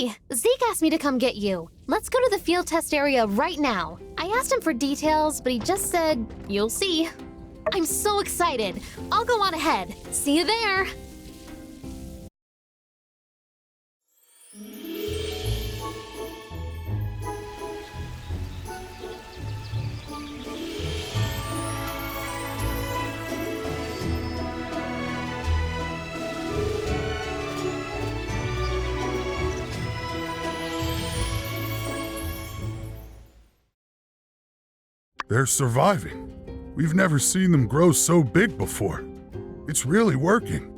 Hey, Zeke asked me to come get you. Let's go to the field test area right now. I asked him for details, but he just said, you'll see. I'm so excited. I'll go on ahead. See you there. They're surviving. We've never seen them grow so big before. It's really working.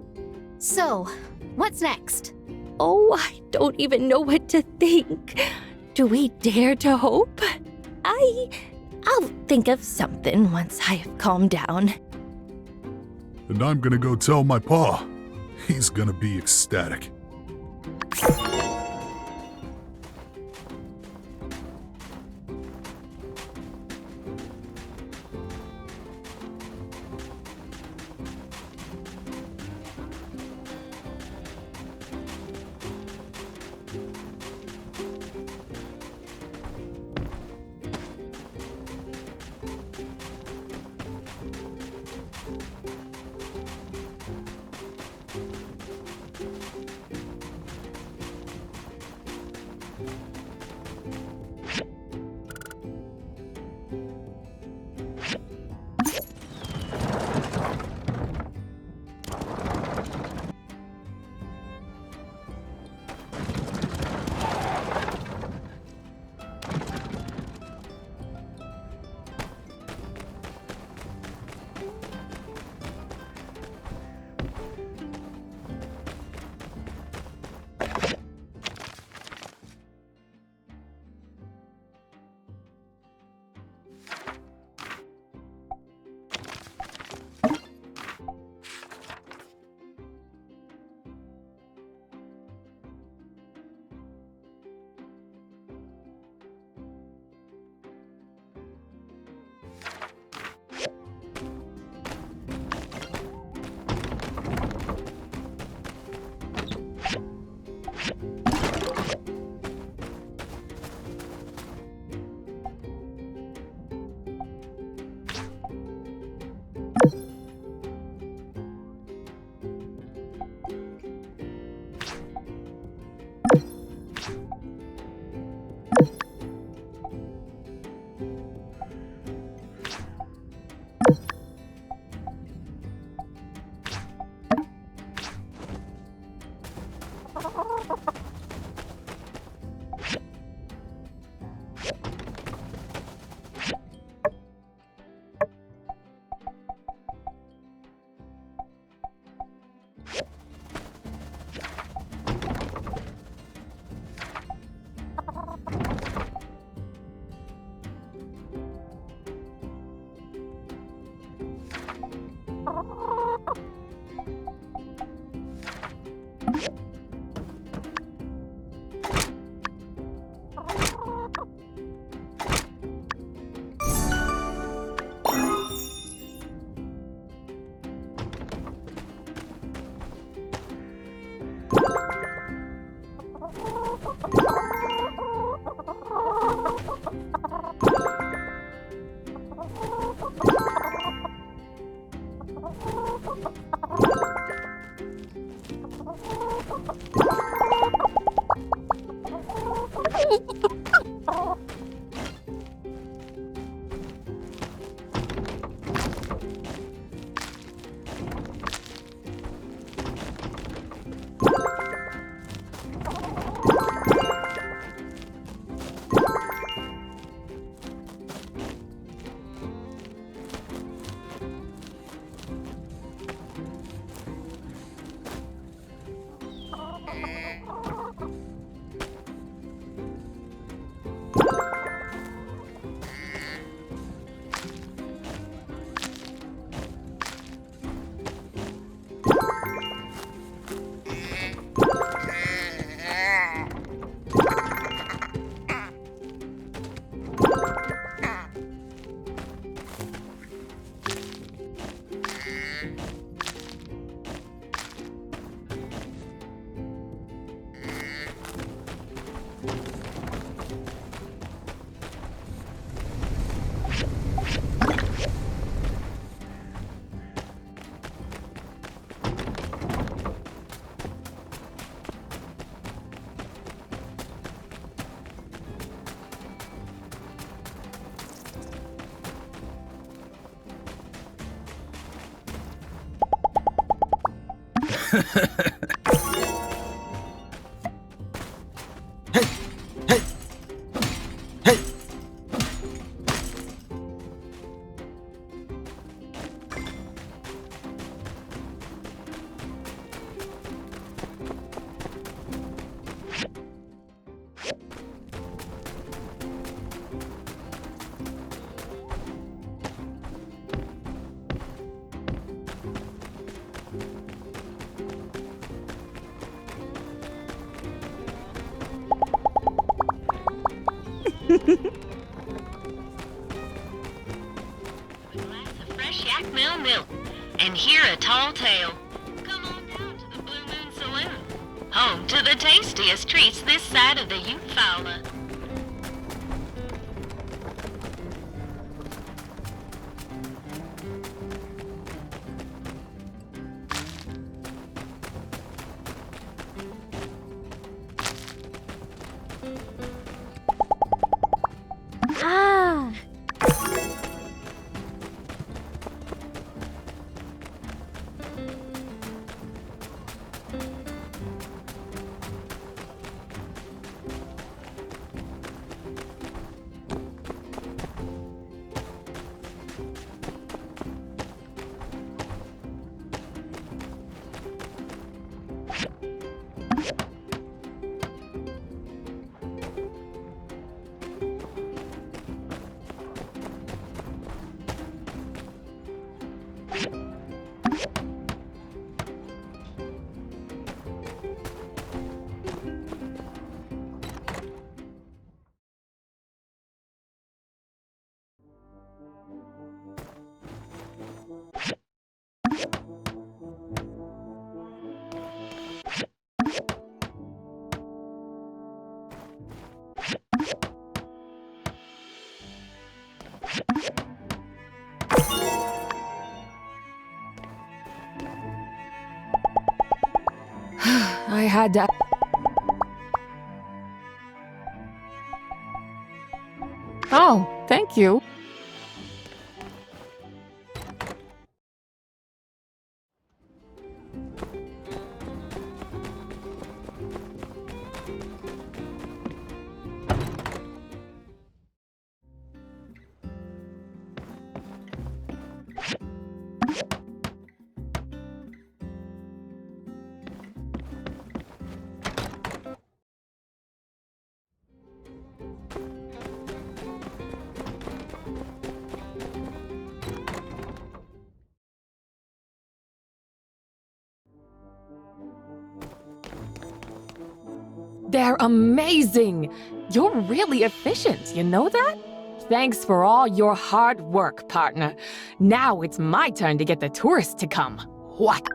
So, what's next? Oh, I don't even know what to think. Do we dare to hope? I'll think of something once I have calmed down. And I'm gonna go tell my pa. He's gonna be ecstatic. Hey! Hey! Hey! Glass of fresh yak milk, and hear a tall tale. Come on down to the Blue Moon Saloon, home to the tastiest treats this side of the Eufaula. Ah! I had to. Oh, thank you. They're amazing! You're really efficient, you know that? Thanks for all your hard work, partner. Now it's my turn to get the tourists to come. What?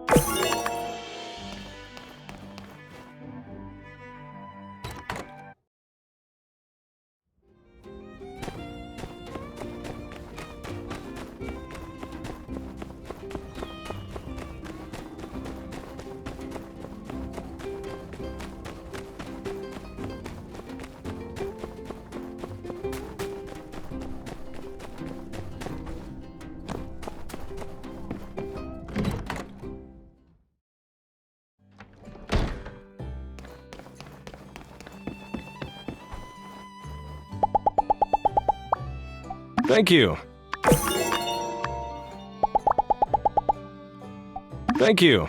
Thank you. Thank you.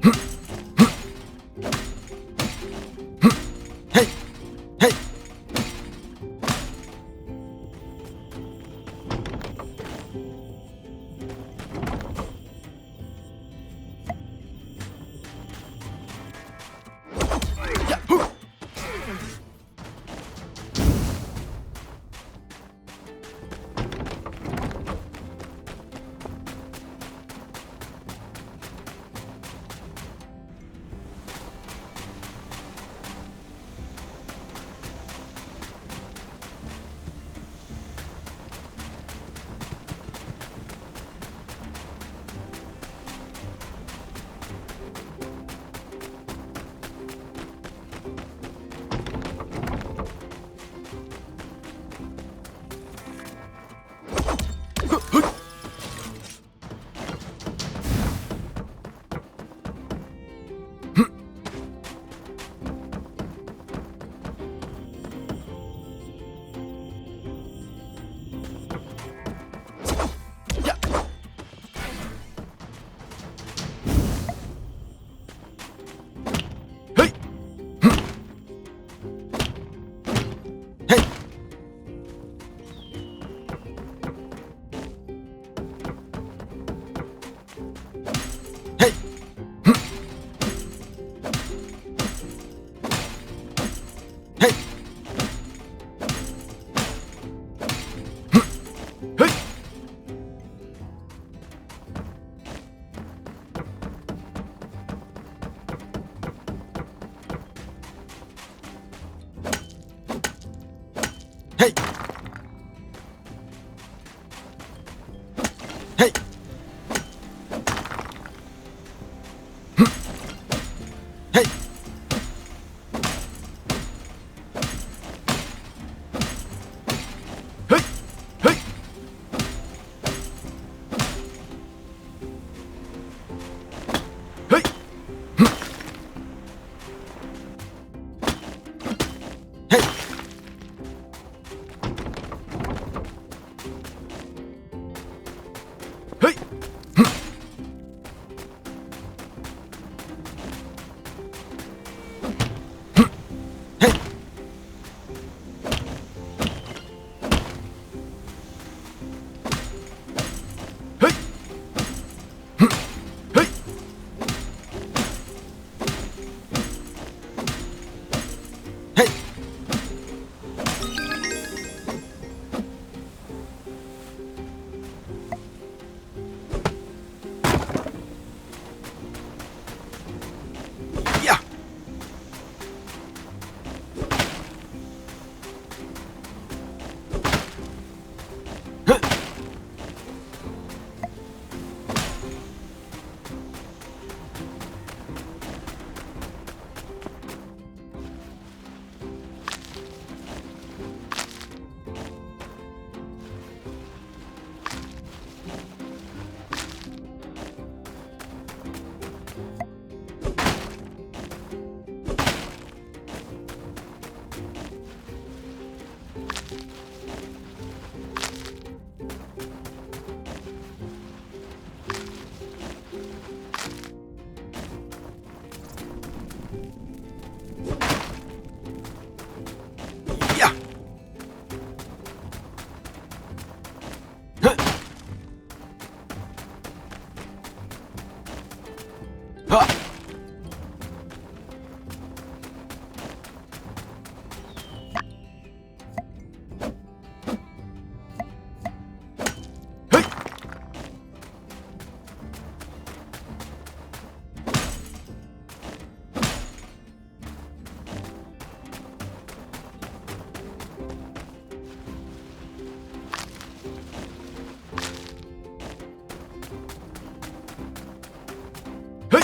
Hey! Hey! Hey! Hey! Hey! Hey! Hey! Hey! Hey! Hey! Hey! Hey! Hey! Hey! Yeah! Huh! Yeah! Huh! Ah! Hey! Hey!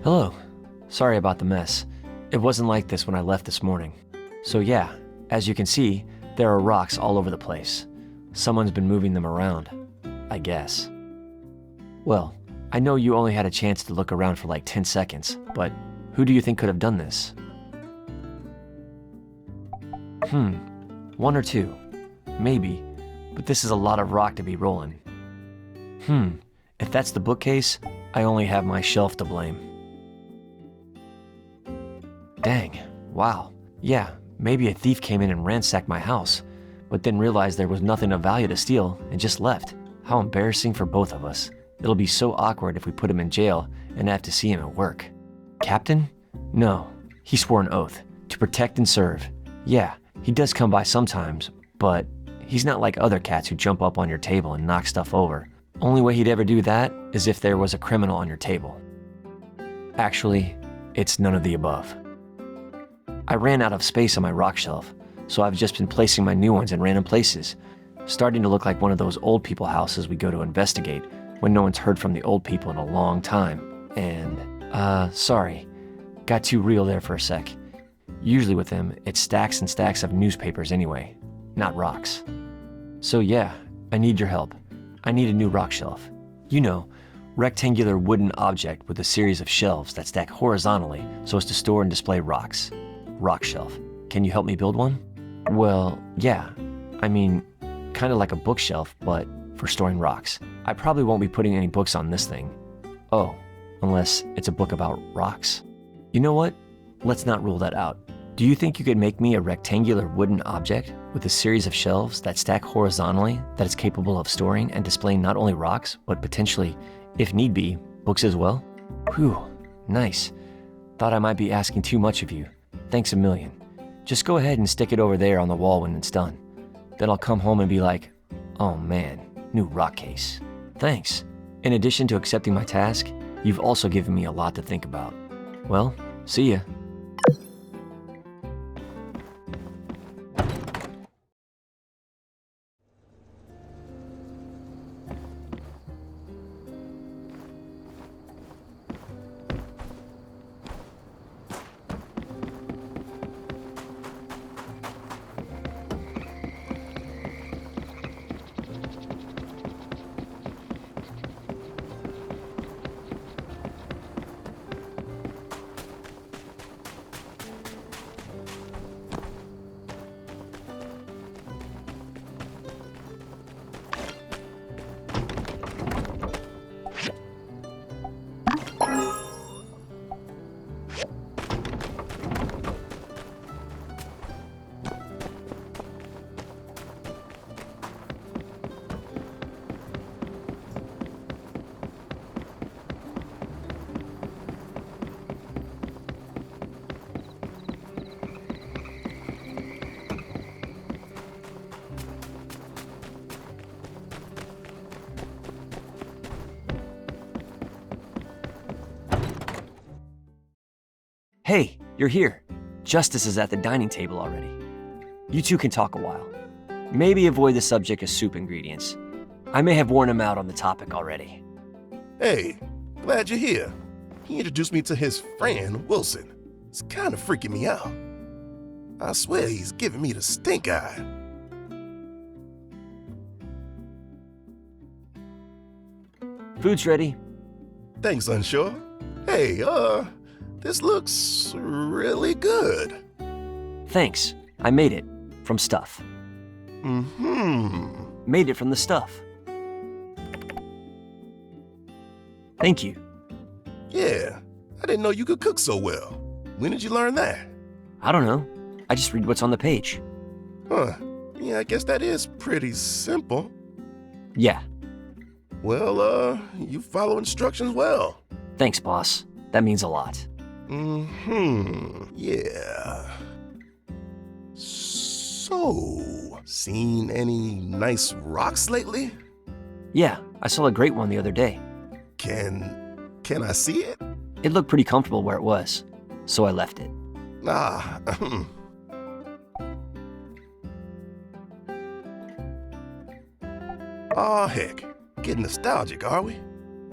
Hello. Sorry about the mess. It wasn't like this when I left this morning. So yeah, as you can see, there are rocks all over the place. Someone's been moving them around, I guess. Well, I know you only had a chance to look around for like 10 seconds, but who do you think could have done this? One or two. Maybe, but this is a lot of rock to be rolling. If that's the bookcase, I only have my shelf to blame. Dang, wow. Yeah, maybe a thief came in and ransacked my house, but then realized there was nothing of value to steal and just left. How embarrassing for both of us. It'll be so awkward if we put him in jail and have to see him at work. Captain? No, he swore an oath. To protect and serve. Yeah, he does come by sometimes, but he's not like other cats who jump up on your table and knock stuff over. Only way he'd ever do that is if there was a criminal on your table. Actually, it's none of the above. I ran out of space on my rock shelf, so I've just been placing my new ones in random places, starting to look like one of those old people houses we go to investigate when no one's heard from the old people in a long time. And, sorry, got too real there for a sec. Usually with them, it's stacks and stacks of newspapers anyway, not rocks. So yeah, I need your help. I need a new rock shelf. You know, rectangular wooden object with a series of shelves that stack horizontally so as to store and display rocks. Rock shelf. Can you help me build one? Well, yeah. I mean, kind of like a bookshelf, but for storing rocks. I probably won't be putting any books on this thing. Oh, unless it's a book about rocks. You know what? Let's not rule that out. Do you think you could make me a rectangular wooden object with a series of shelves that stack horizontally that is capable of storing and displaying not only rocks, but potentially, if need be, books as well? Whew, nice. Thought I might be asking too much of you. Thanks a million. Just go ahead and stick it over there on the wall when it's done. Then I'll come home and be like, oh man, new rock case. Thanks. In addition to accepting my task, you've also given me a lot to think about. Well, see ya. Hey, you're here. Justice is at the dining table already. You two can talk a while. Maybe avoid the subject of soup ingredients. I may have worn him out on the topic already. Hey, glad you're here. He introduced me to his friend, Wilson. It's kind of freaking me out. I swear he's giving me the stink eye. Food's ready. Thanks, Unsure. Hey, this looks really good. Thanks. I made it. From stuff. Mm-hmm. Made it from the stuff. Thank you. Yeah, I didn't know you could cook so well. When did you learn that? I don't know. I just read what's on the page. Huh. Yeah, I guess that is pretty simple. Yeah. Well, you follow instructions well. Thanks, boss. That means a lot. Yeah. So, seen any nice rocks lately? Yeah, I saw a great one the other day. Can I see it? It looked pretty comfortable where it was, so I left it. Ah, Aw, heck. Getting nostalgic, are we?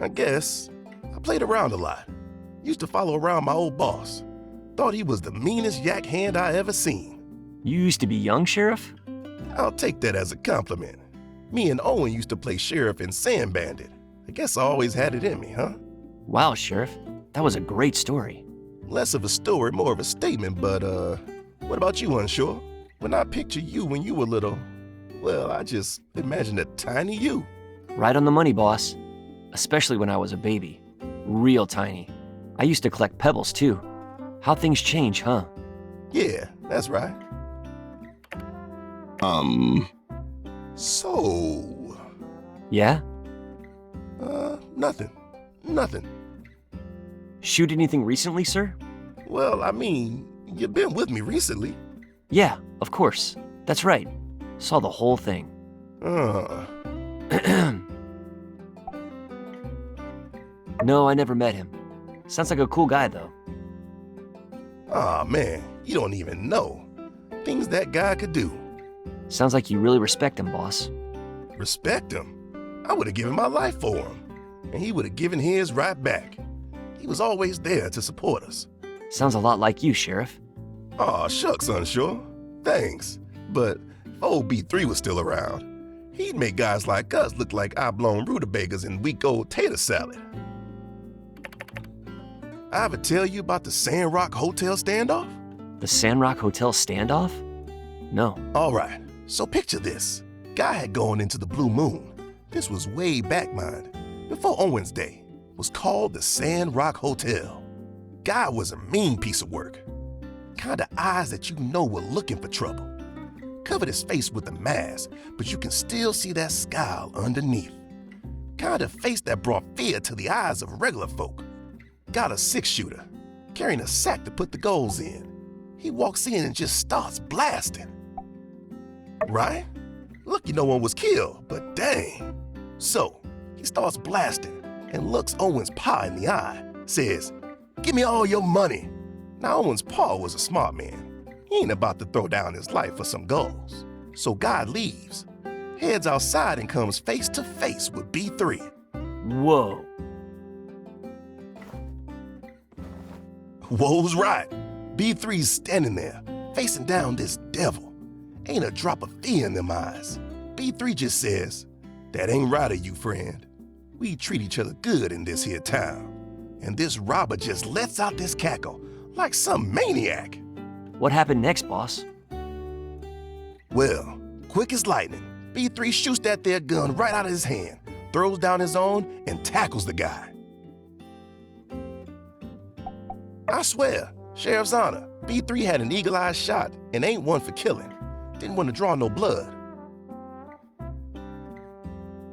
I guess. I played around a lot. Used to follow around my old boss. Thought he was the meanest yak hand I ever seen. You used to be young, Sheriff? I'll take that as a compliment. Me and Owen used to play sheriff and sand bandit. I guess I always had it in me, huh? Wow, Sheriff. That was a great story. Less of a story, more of a statement, but what about you, Unsure? When I picture you when you were little, well, I just imagine a tiny you. Right on the money, boss. Especially when I was a baby. Real tiny. I used to collect pebbles, too. How things change, huh? Yeah, that's right. So... Yeah? Nothing. Shoot anything recently, sir? Well, I mean, you've been with me recently. Yeah, of course. That's right. Saw the whole thing. No, I never met him. Sounds like a cool guy, though. Aw, man, you don't even know. Things that guy could do. Sounds like you really respect him, boss. Respect him? I would have given my life for him, and he would have given his right back. He was always there to support us. Sounds a lot like you, Sheriff. Aw, shucks, Unsure. Thanks. But if old B3 was still around, he'd make guys like us look like eye-blown rutabagas in week-old tater salad. I ever tell you about the Sandrock Hotel standoff? The Sandrock Hotel standoff? No. All right, so picture this. Guy had gone into the Blue Moon. This was way back, mind, before Owen's day. Was called the Sandrock Hotel. Guy was a mean piece of work. Kinda eyes that you know were looking for trouble. Covered his face with a mask, but you can still see that scowl underneath. Kinda face that brought fear to the eyes of regular folk. Got a 6-shooter, carrying a sack to put the goals in. He walks in and just starts blasting. Right? Lucky no one was killed, but dang. So, he starts blasting and looks Owen's pa in the eye, says, "Give me all your money." Now, Owen's pa was a smart man. He ain't about to throw down his life for some goals. So God leaves, heads outside and comes face to face with B3. Whoa. Whoa's right. B3's standing there, facing down this devil. Ain't a drop of fear in them eyes. B3 just says, "That ain't right of you, friend. We treat each other good in this here town." And this robber just lets out this cackle like some maniac. What happened next, boss? Well, quick as lightning, B3 shoots that there gun right out of his hand, throws down his own, and tackles the guy. I swear, Sheriff's Honor, B3 had an eagle-eye shot and ain't one for killing. Didn't want to draw no blood.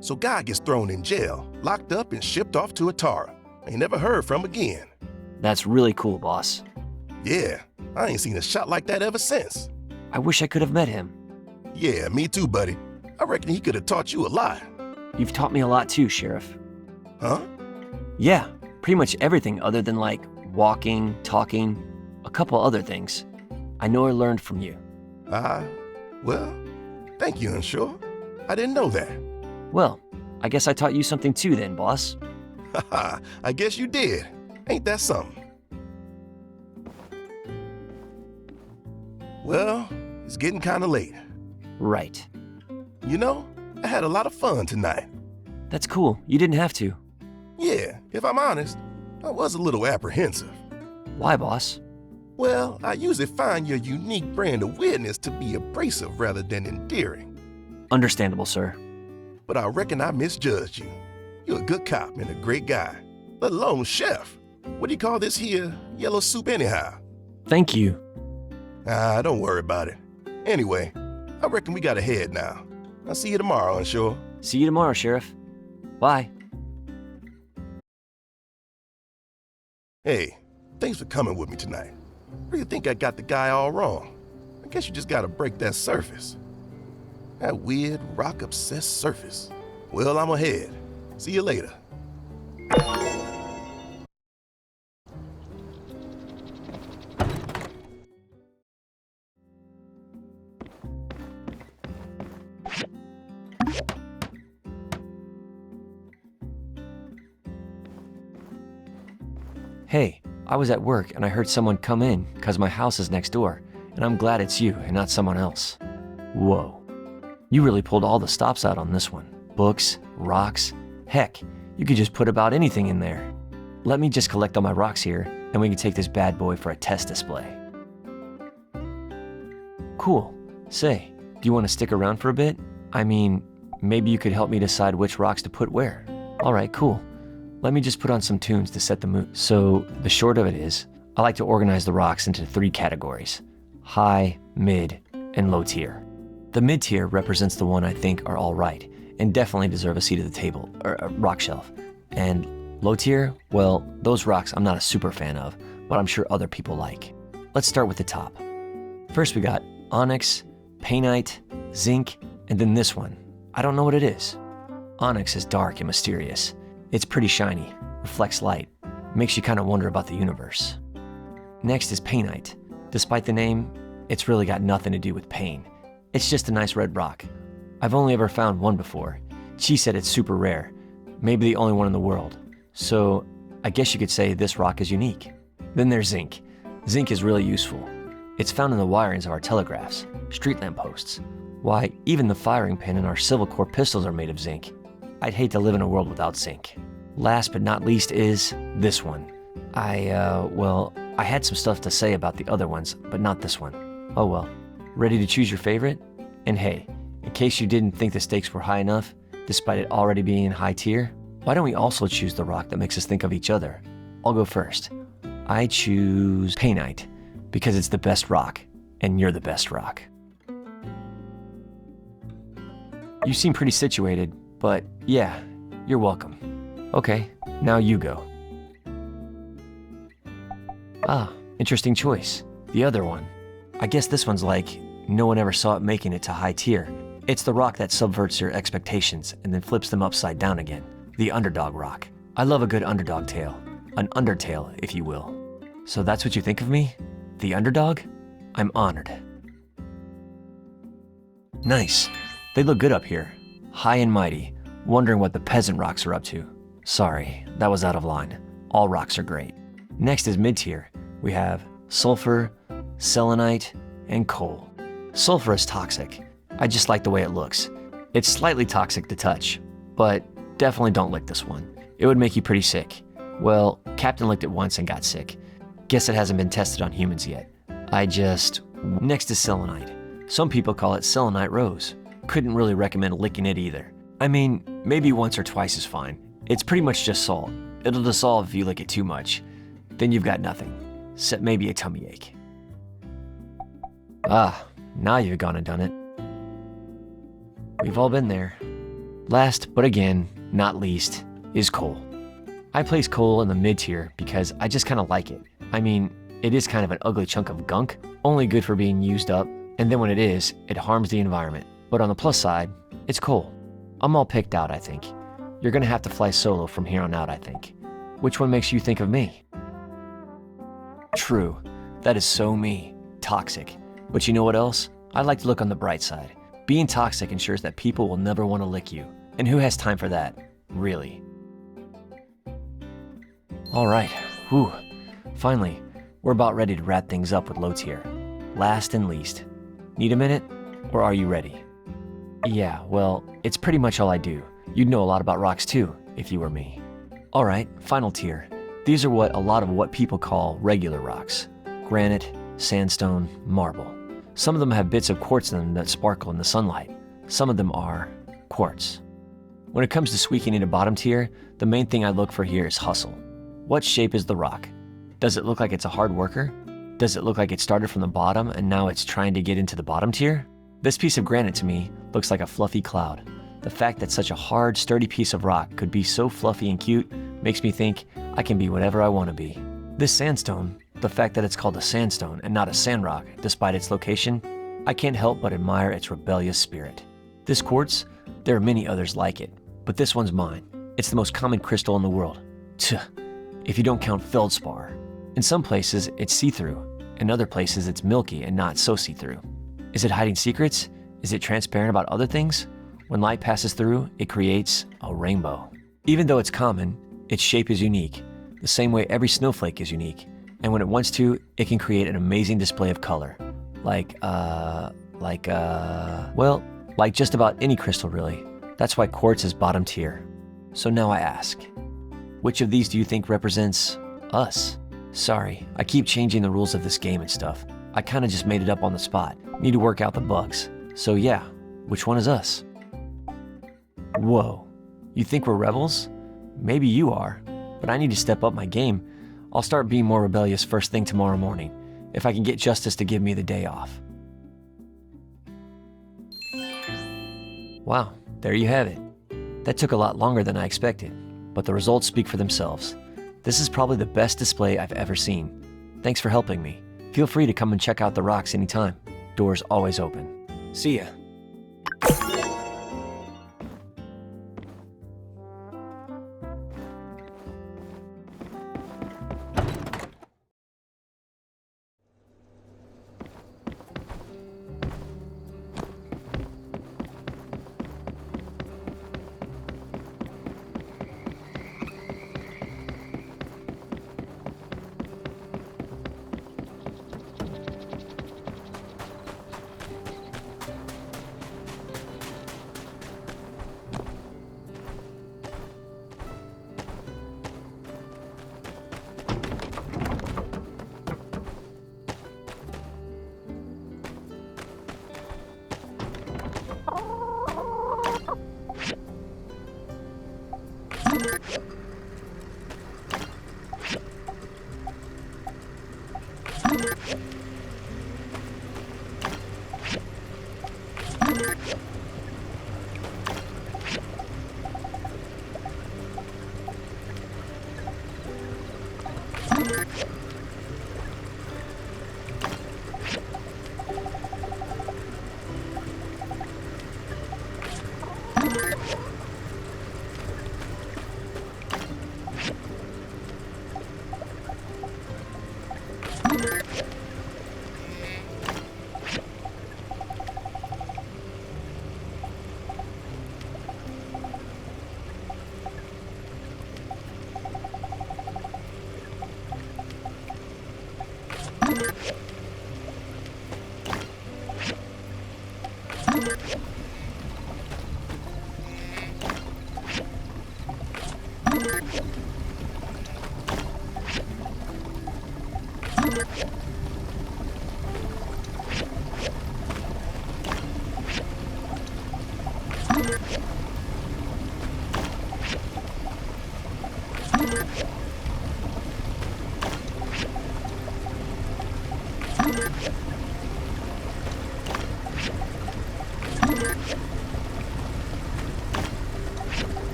So Guy gets thrown in jail, locked up and shipped off to Atara. Ain't never heard from again. That's really cool, boss. Yeah, I ain't seen a shot like that ever since. I wish I could have met him. Yeah, me too, buddy. I reckon he could have taught you a lot. You've taught me a lot too, Sheriff. Huh? Yeah, pretty much everything other than like walking, talking, a couple other things. I know I learned from you. Well, thank you, Unsure. I didn't know that. Well, I guess I taught you something too then, boss. Haha, I guess you did. Ain't that something? Well, it's getting kind of late. Right. You know, I had a lot of fun tonight. That's cool. You didn't have to. Yeah, if I'm honest, I was a little apprehensive. Why, boss? Well, I usually find your unique brand of weirdness to be abrasive rather than endearing. Understandable, sir. But I reckon I misjudged you. You're a good cop and a great guy, let alone chef. What do you call this here yellow soup anyhow? Thank you. Don't worry about it. Anyway, I reckon we gotta head now. I'll see you tomorrow, Unsure. See you tomorrow, Sheriff. Bye. Hey, thanks for coming with me tonight. Really think I got the guy all wrong. I guess you just gotta break that surface. That weird, rock-obsessed surface. Well, I'm ahead. See you later. Hey, I was at work and I heard someone come in because my house is next door, and I'm glad it's you and not someone else. Whoa. You really pulled all the stops out on this one. Books, rocks, heck, you could just put about anything in there. Let me just collect all my rocks here, and we can take this bad boy for a test display. Cool. Say, do you want to stick around for a bit? I mean, maybe you could help me decide which rocks to put where. All right, cool. Let me just put on some tunes to set the mood. So, the short of it is, I like to organize the rocks into 3 categories: high, mid, and low tier. The mid tier represents the one I think are all right, and definitely deserve a seat at the table, or a rock shelf. And low tier, well, those rocks I'm not a super fan of, but I'm sure other people like. Let's start with the top. First we got onyx, painite, zinc, and then this one. I don't know what it is. Onyx is dark and mysterious. It's pretty shiny, reflects light, makes you kind of wonder about the universe. Next is painite. Despite the name, it's really got nothing to do with pain. It's just a nice red rock. I've only ever found one before. She said it's super rare, maybe the only one in the world. So I guess you could say this rock is unique. Then there's zinc. Zinc is really useful. It's found in the wirings of our telegraphs, street lamp posts. Why, even the firing pin in our Civil Corps pistols are made of zinc. I'd hate to live in a world without zinc. Last but not least is this one. I had some stuff to say about the other ones, but not this one. Oh well. Ready to choose your favorite? And hey, in case you didn't think the stakes were high enough, despite it already being in high tier, why don't we also choose the rock that makes us think of each other? I'll go first. I choose painite, because it's the best rock, and you're the best rock. You seem pretty situated, but yeah, you're welcome. Okay, now you go. Ah, interesting choice. The other one. I guess this one's like, no one ever saw it making it to high tier. It's the rock that subverts your expectations and then flips them upside down again. The underdog rock. I love a good underdog tale. An undertale, if you will. So that's what you think of me? The underdog? I'm honored. Nice. They look good up here. High and mighty, wondering what the peasant rocks are up to. Sorry, that was out of line. All rocks are great. Next is mid-tier. We have sulfur, selenite, and coal. Sulfur is toxic. I just like the way it looks. It's slightly toxic to touch, but definitely don't lick this one. It would make you pretty sick. Well, Captain licked it once and got sick. Guess it hasn't been tested on humans yet. Next is selenite. Some people call it selenite rose. Couldn't really recommend licking it either. I mean, maybe once or twice is fine. It's pretty much just salt. It'll dissolve if you lick it too much. Then you've got nothing, except maybe a tummy ache. Ah, now you've gone and done it. We've all been there. Last, but again, not least, is coal. I place coal in the mid-tier because I just kind of like it. I mean, it is kind of an ugly chunk of gunk, only good for being used up, and then when it is, it harms the environment. But on the plus side, it's coal. I'm all picked out, I think. You're gonna have to fly solo from here on out, I think. Which one makes you think of me? True, that is so me. Toxic. But you know what else? I like to look on the bright side. Being toxic ensures that people will never want to lick you. And who has time for that? Really? Alright, whew. Finally, we're about ready to wrap things up with low tier. Last and least. Need a minute? Or are you ready? Yeah, well, it's pretty much all I do. You'd know a lot about rocks too, if you were me. Alright, final tier. These are a lot of what people call regular rocks. Granite, sandstone, marble. Some of them have bits of quartz in them that sparkle in the sunlight. Some of them are quartz. When it comes to squeaking into bottom tier, the main thing I look for here is hustle. What shape is the rock? Does it look like it's a hard worker? Does it look like it started from the bottom and now it's trying to get into the bottom tier? This piece of granite to me looks like a fluffy cloud. The fact that such a hard, sturdy piece of rock could be so fluffy and cute makes me think I can be whatever I want to be. This sandstone, the fact that it's called a sandstone and not a sandrock, despite its location, I can't help but admire its rebellious spirit. This quartz, there are many others like it, but this one's mine. It's the most common crystal in the world. Tuh, if you don't count feldspar. In some places, it's see-through. In other places, it's milky and not so see-through. Is it hiding secrets? Is it transparent about other things? When light passes through, it creates a rainbow. Even though it's common, its shape is unique, the same way every snowflake is unique. And when it wants to, it can create an amazing display of color. Like just about any crystal really. That's why quartz is bottom tier. So now I ask, which of these do you think represents us? Sorry, I keep changing the rules of this game and stuff. I kinda just made it up on the spot. Need to work out the bugs. So yeah, which one is us? Whoa, you think we're rebels? Maybe you are, but I need to step up my game. I'll start being more rebellious first thing tomorrow morning, if I can get Justice to give me the day off. Wow, there you have it. That took a lot longer than I expected, but the results speak for themselves. This is probably the best display I've ever seen. Thanks for helping me. Feel free to come and check out the rocks anytime. Doors always open. See ya.